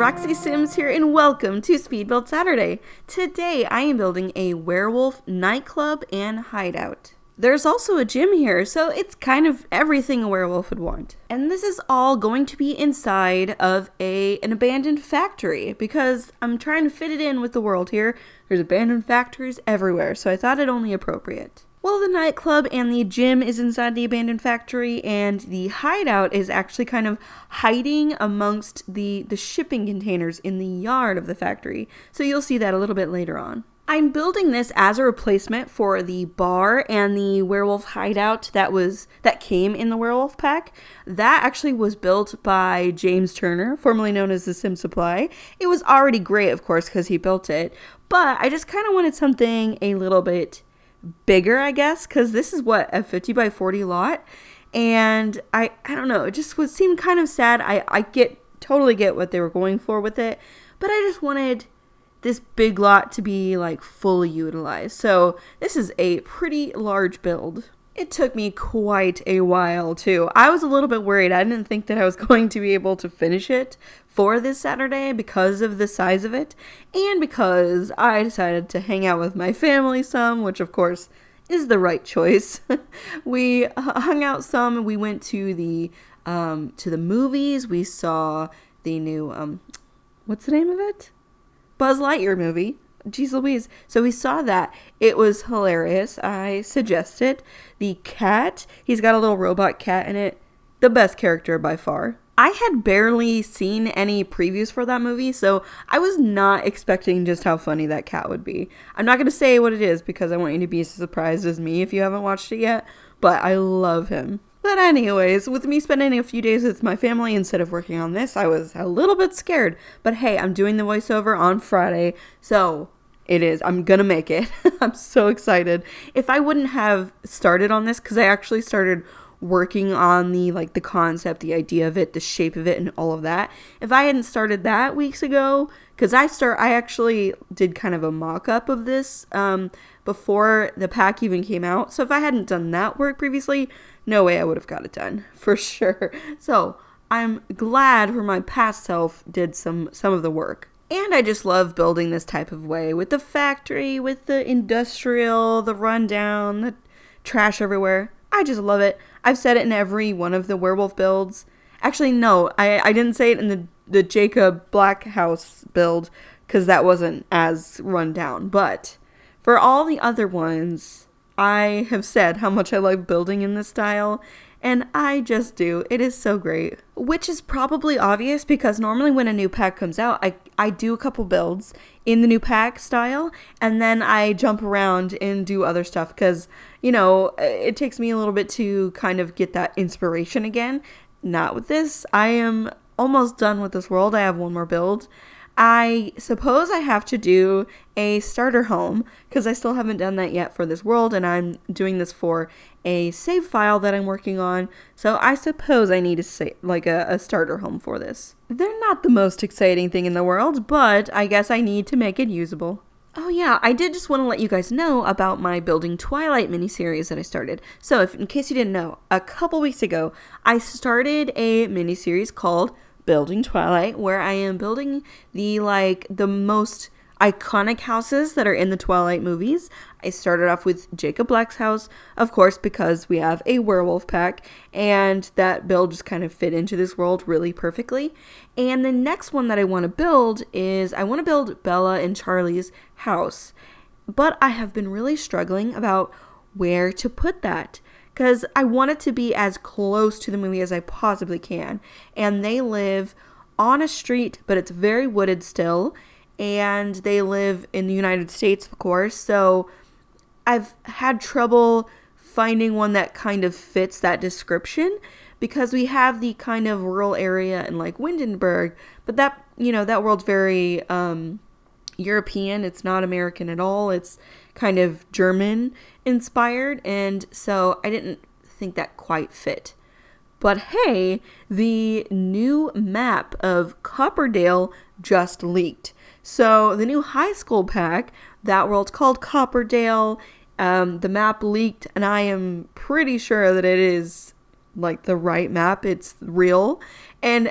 Roxy Sims here, and welcome to Speed Build Saturday. Today I am building a werewolf nightclub and hideout. There's also a gym here, so it's kind of everything a werewolf would want. And this is all going to be inside of an abandoned factory, because I'm trying to fit it in with the world here. There's abandoned factories everywhere, so I thought it only appropriate. Well, the nightclub and the gym is inside the abandoned factory, and the hideout is actually kind of hiding amongst the shipping containers in the yard of the factory. So you'll see that a little bit later on. I'm building this as a replacement for the bar and the werewolf hideout that came in the werewolf pack. That actually was built by James Turner, formerly known as the Sim Supply. It was already great, of course, because he built it, but I just kind of wanted something a little bit bigger, I guess, because this is a 50 by 40 lot, and I don't know, it just seemed kind of sad. I totally get what they were going for with it, but I just wanted this big lot to be like fully utilized. So this is a pretty large build. It took me quite a while too. I was a little bit worried. I didn't think that I was going to be able to finish it for this Saturday because of the size of it, and because I decided to hang out with my family some, which of course is the right choice. We hung out some. We went to the movies. We saw the new what's the name of it? Buzz Lightyear movie. Jeez Louise. So we saw that. It was hilarious. I suggest it. The cat, he's got a little robot cat in it. The best character by far. I had barely seen any previews for that movie, so I was not expecting just how funny that cat would be. I'm not going to say what it is because I want you to be as surprised as me if you haven't watched it yet, but I love him. But anyways, with me spending a few days with my family instead of working on this, I was a little bit scared. But hey, I'm doing the voiceover on Friday, so I'm gonna make it. I'm so excited. If I wouldn't have started on this, because I actually started working on the concept, the idea of it, the shape of it, and all of that. If I hadn't started that weeks ago, because I actually did kind of a mock-up of this before the pack even came out. So if I hadn't done that work previously, no way I would have got it done, for sure. So I'm glad for my past self did some of the work. And I just love building this type of way, with the factory, with the industrial, the rundown, the trash everywhere. I just love it. I've said it in every one of the werewolf builds. Actually, no, I didn't say it in the Jacob Black House build, because that wasn't as run down. But for all the other ones, I have said how much I like building in this style, and I just do. It is so great. Which is probably obvious, because normally when a new pack comes out, I do a couple builds in the new pack style, and then I jump around and do other stuff, because, it takes me a little bit to kind of get that inspiration again. Not with this. I am almost done with this world. I have one more build. I suppose I have to do a starter home, because I still haven't done that yet for this world, and I'm doing this for a save file that I'm working on, so I suppose I need a starter home for this. They're not the most exciting thing in the world, but I guess I need to make it usable. Oh yeah, I did just want to let you guys know about my Building Twilight miniseries that I started. So in case you didn't know, a couple weeks ago, I started a miniseries called Building Twilight, where I am building the most iconic houses that are in the Twilight movies. I started off with Jacob Black's house, of course, because we have a werewolf pack, and that build just kind of fit into this world really perfectly. And the next one that I want to build is I want to build Bella and Charlie's house, but I have been really struggling about where to put that, because I want it to be as close to the movie as I possibly can. And they live on a street, but it's very wooded still. And they live in the United States, of course. So I've had trouble finding one that kind of fits that description, because we have the kind of rural area in Windenburg. But that world's very European. It's not American at all. It's kind of German inspired, and so I didn't think that quite fit. But hey, the new map of Copperdale just leaked. So the new high school pack, that world's called Copperdale. The map leaked, and I am pretty sure that it is like the right map. It's real. And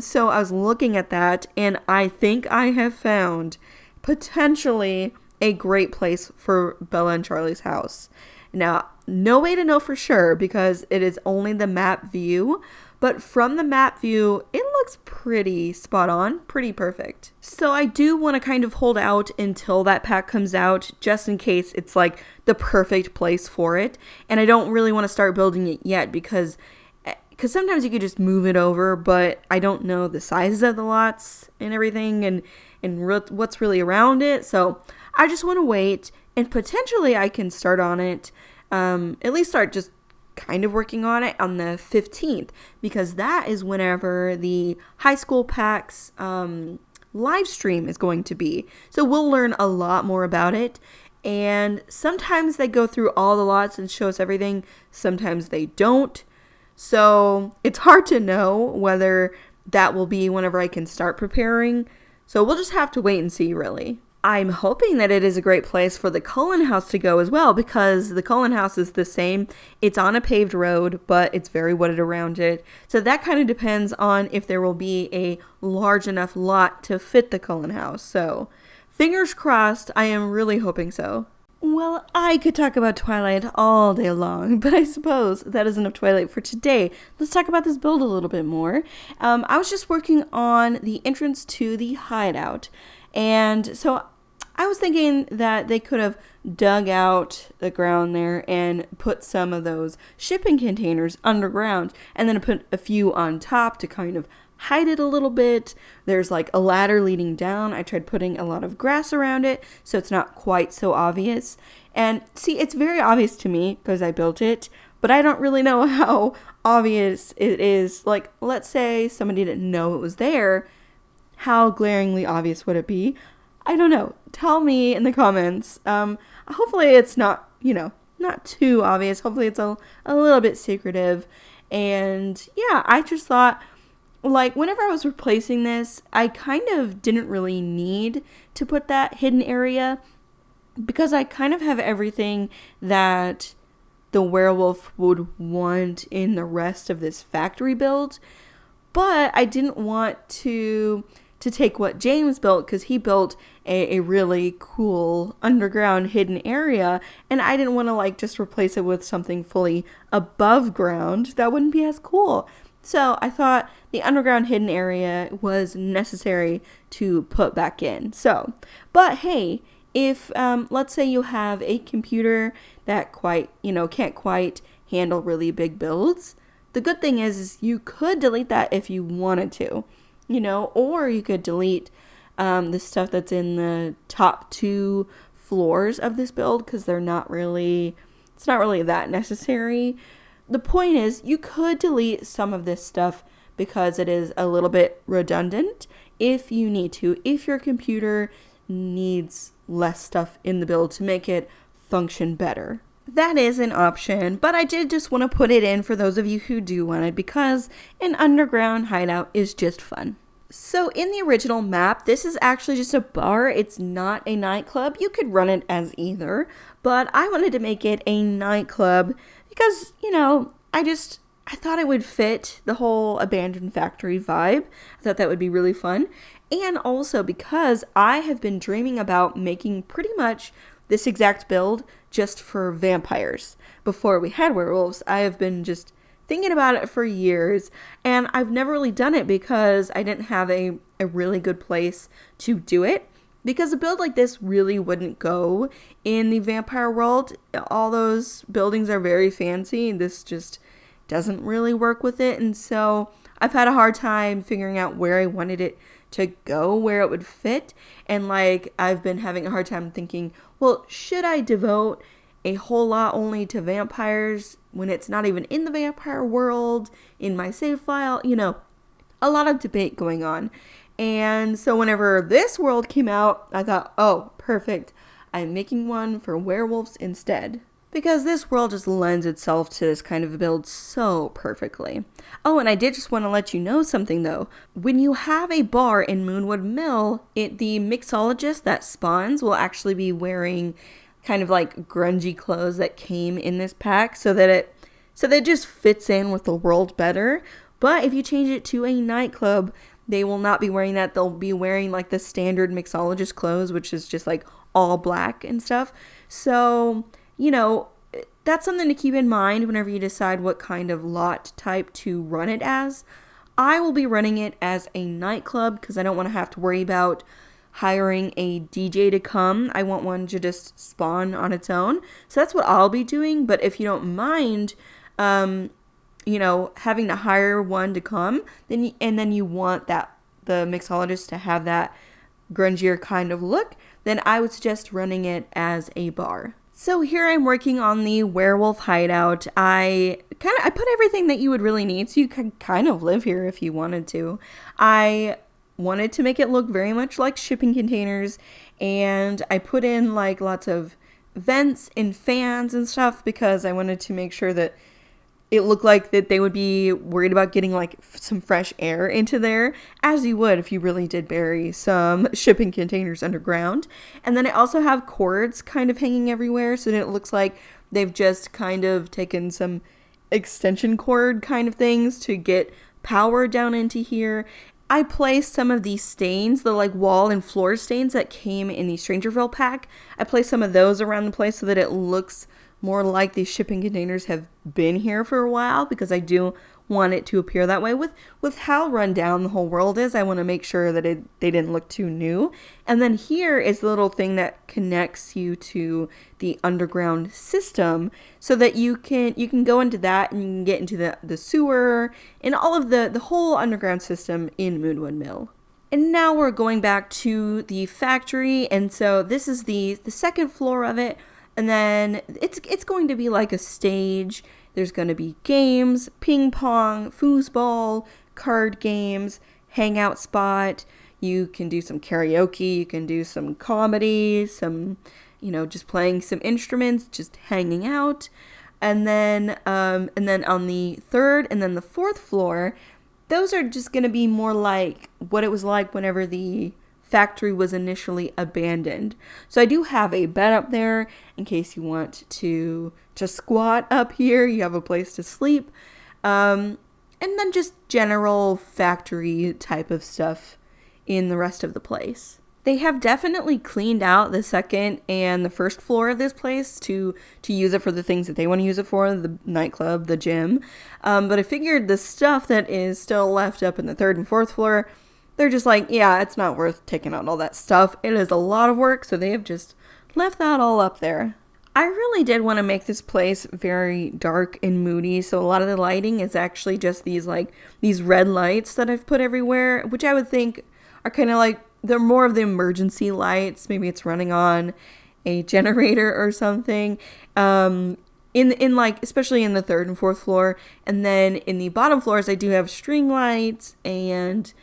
so I was looking at that, and I think I have found potentially a great place for Bella and Charlie's house. Now, no way to know for sure because it is only the map view, but from the map view, it looks pretty spot on, pretty perfect. So I do want to kind of hold out until that pack comes out, just in case it's like the perfect place for it. And I don't really want to start building it yet because sometimes you could just move it over, but I don't know the sizes of the lots and everything and what's really around it. So I just want to wait, and potentially I can start on it, at least start just kind of working on it on the 15th, because that is whenever the high school packs live stream is going to be. So we'll learn a lot more about it. And sometimes they go through all the lots and show us everything. Sometimes they don't. So it's hard to know whether that will be whenever I can start preparing. So we'll just have to wait and see, really. I'm hoping that it is a great place for the Cullen house to go as well, because the Cullen house is the same. It's on a paved road, but it's very wooded around it. So that kind of depends on if there will be a large enough lot to fit the Cullen house. So fingers crossed, I am really hoping so. Well, I could talk about Twilight all day long, but I suppose that is enough Twilight for today. Let's talk about this build a little bit more. I was just working on the entrance to the hideout, and so I was thinking that they could have dug out the ground there and put some of those shipping containers underground, and then put a few on top to kind of hide it a little bit. There's like a ladder leading down. I tried putting a lot of grass around it so it's not quite so obvious. And see, it's very obvious to me because I built it, but I don't really know how obvious it is. Like, let's say somebody didn't know it was there. How glaringly obvious would it be? I don't know. Tell me in the comments. Hopefully it's not, not too obvious. Hopefully it's a little bit secretive. And yeah, I just thought, like, whenever I was replacing this, I kind of didn't really need to put that hidden area because I kind of have everything that the werewolf would want in the rest of this factory build. But I didn't want to take what James built, because he built a really cool underground hidden area, and I didn't want to like just replace it with something fully above ground. That wouldn't be as cool. So I thought the underground hidden area was necessary to put back in. So, but hey, if let's say you have a computer that can't quite handle really big builds, the good thing is you could delete that if you wanted to, or you could delete the stuff that's in the top 2 floors of this build, because it's not really that necessary. The point is, you could delete some of this stuff because it is a little bit redundant if you need to, if your computer needs less stuff in the build to make it function better. That is an option, but I did just want to put it in for those of you who do want it, because an underground hideout is just fun. So in the original map, this is actually just a bar. It's not a nightclub. You could run it as either, but I wanted to make it a nightclub because, I thought it would fit the whole abandoned factory vibe. I thought that would be really fun. And also because I have been dreaming about making pretty much this exact build just for vampires. Before we had werewolves, I have been just thinking about it for years, and I've never really done it because I didn't have a really good place to do it, because a build like this really wouldn't go in the vampire world. All those buildings are very fancy, and this just doesn't really work with it. And so I've had a hard time figuring out where I wanted it to go, where it would fit. And I've been having a hard time thinking, well, should I devote a whole lot only to vampires when it's not even in the vampire world in my save file? A lot of debate going on. And so whenever this world came out, I thought, oh, perfect. I'm making one for werewolves instead, because this world just lends itself to this kind of build so perfectly. Oh, and I did just want to let you know something though. When you have a bar in Moonwood Mill, the mixologist that spawns will actually be wearing kind of like grungy clothes that came in this pack, so that it So that just fits in with the world better. But if you change it to a nightclub, they will not be wearing that. They'll be wearing like the standard mixologist clothes, which is just like all black and stuff. So, you know, that's something to keep in mind whenever you decide what kind of lot type to run it as. I will be running it as a nightclub because I don't want to have to worry about hiring a DJ to come. I want one to just spawn on its own. So that's what I'll be doing. But if you don't mind, you know, having to hire one to come, then you want that the mixologist to have that grungier kind of look, then I would suggest running it as a bar. So here I'm working on the werewolf hideout. I put everything that you would really need so you could kind of live here if you wanted to. I wanted to make it look very much like shipping containers, and I put in like lots of vents and fans and stuff because I wanted to make sure that it looked like that they would be worried about getting like some fresh air into there, as you would if you really did bury some shipping containers underground. And then I also have cords kind of hanging everywhere so that it looks like they've just kind of taken some extension cord kind of things to get power down into here. I placed some of these stains, the like wall and floor stains that came in the Strangerville pack. I placed some of those around the place so that it looks more like these shipping containers have been here for a while, because I do want it to appear that way. With how run down the whole world is, I want to make sure that they didn't look too new. And then here is the little thing that connects you to the underground system so that you can go into that and you can get into the sewer and all of the whole underground system in Moonwood Mill. And now we're going back to the factory, and so this is the second floor of it. And then it's going to be like a stage. There's going to be games, ping pong, foosball, card games, hangout spot. You can do some karaoke. You can do some comedy, some, you know, just playing some instruments, just hanging out. And then on the third and then the fourth floor, those are just going to be more like what it was like whenever the factory was initially abandoned. So I do have a bed up there in case you want to squat up here. You have a place to sleep. And then just general factory type of stuff in the rest of the place. They have definitely cleaned out the second and the first floor of this place to use it for the things that they want to use it for, the nightclub, the gym. But I figured the stuff that is still left up in the third and fourth floor, they're just like, yeah, it's not worth taking out all that stuff. It is a lot of work, so they have just left that all up there. I really did want to make this place very dark and moody, so a lot of the lighting is actually just these red lights that I've put everywhere, which I would think are kind of like, they're more of the emergency lights. Maybe it's running on a generator or something. In like, especially in the third and fourth floor. And then in the bottom floors, I do have string lights and,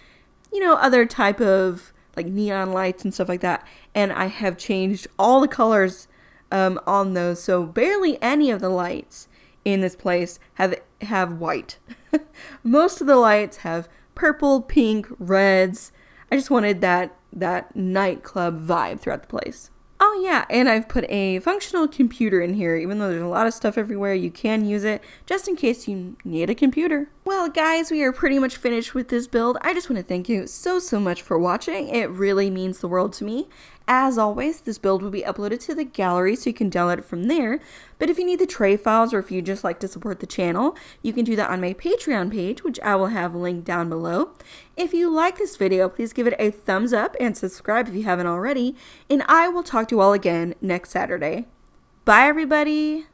you know, other type of like neon lights and stuff like that. And I have changed all the colors on those. So barely any of the lights in this place have white. Most of the lights have purple, pink, reds. I just wanted that nightclub vibe throughout the place. Oh yeah, and I've put a functional computer in here. Even though there's a lot of stuff everywhere, you can use it just in case you need a computer. Well guys, we are pretty much finished with this build. I just want to thank you so much for watching. It really means the world to me. As always, this build will be uploaded to the gallery so you can download it from there. But if you need the tray files or if you just like to support the channel, you can do that on my Patreon page, which I will have linked down below. If you like this video, please give it a thumbs up and subscribe if you haven't already. And I will talk to you all again next Saturday. Bye everybody!